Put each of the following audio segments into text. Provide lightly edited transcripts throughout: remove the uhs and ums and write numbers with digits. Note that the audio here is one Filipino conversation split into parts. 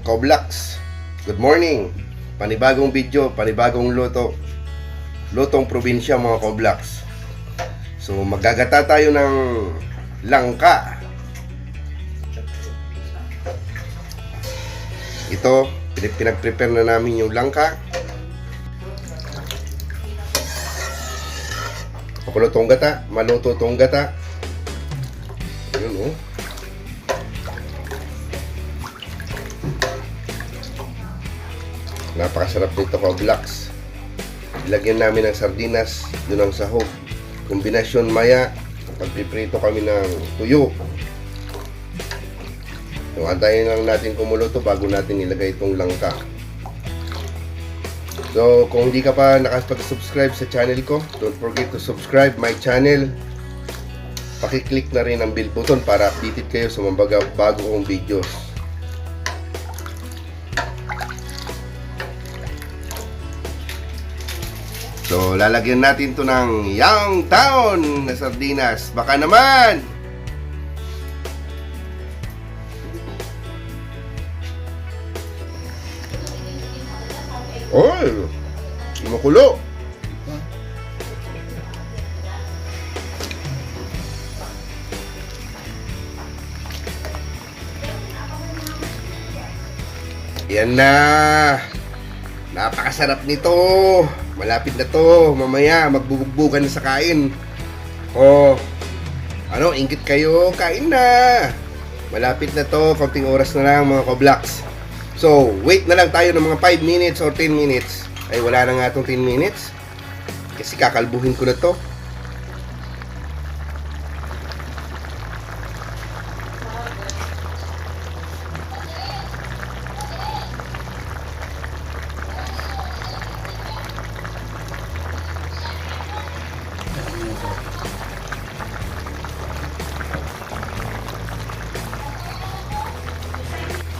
Kaoblaks, good morning. Panibagong video, panibagong luto. Lutong probinsya mga Kaoblaks. So maggagata tayo ng langka. Ito, pinag-prepare na namin yung langka. Pakulo tong gata, maluto tong gata. Yun oh. Napakasarap nito Kaoblaks. Ilagyan namin ng sardinas, yun ang sahog. Kombinasyon maya, pagpiprito kami ng tuyo. So, antayin lang natin kumulo to bago natin ilagay itong langka. So, kung hindi ka pa nakapag-subscribe sa channel ko, don't forget to subscribe my channel. Pakiclick na rin ang bell button para updated kayo sa mga bago kong videos. So, lalagyan natin to ng Youngtown na sardinas. Baka naman! Oy! Makulo! Yan na! Napakasarap nito! Malapit na to, mamaya magbubugbugan na sa kain. Oh, ano, inggit kayo, kain na. Malapit na to, konting oras na lang mga Kaoblaks. So, wait na lang tayo ng mga 5 minutes or 10 minutes. Ay, wala na nga itong 10 minutes. Kasi kakalbuhin ko na to.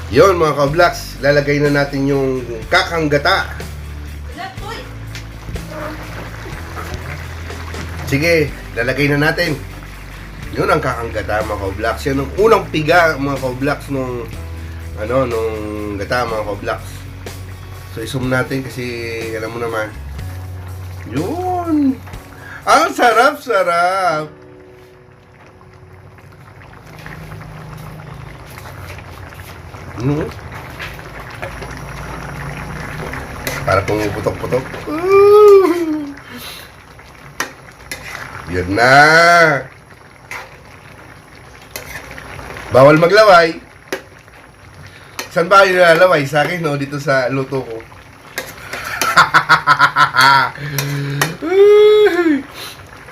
Yon mga Kaoblaks, lalagay na natin yung kakanggata. Sige, lalagay na natin. Yun ang kakanggata mga Kaoblaks. Yan ang unang piga mga Kaoblaks nung gata mga Kaoblaks. So isum natin kasi alam mo naman. Yun. Ang sarap-sarap. No? Para pumuputok-putok. Yan na. Bawal maglaway. Saan ba kayo nilalaway? Sa akin, no? Dito sa luto ko.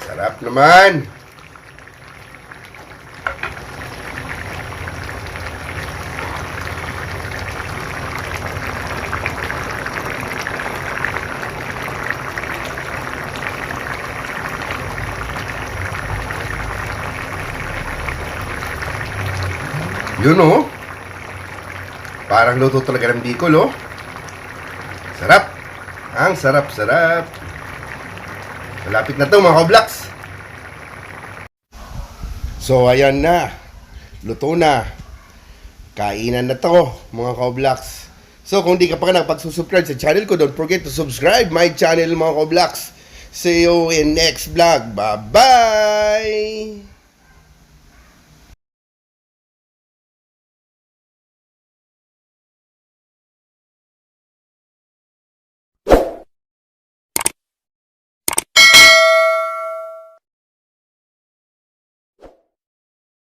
Sarap naman. Yun oh. Parang luto talaga ng Bicol oh. Sarap. Ang sarap-sarap. Malapit na to mga Kaoblaks. So ayan na. Luto na. Kainan na to mga Kaoblaks. So kung di ka pa nakapag-subscribe sa channel ko, don't forget to subscribe my channel mga Kaoblaks. See you in next vlog. Bye-bye!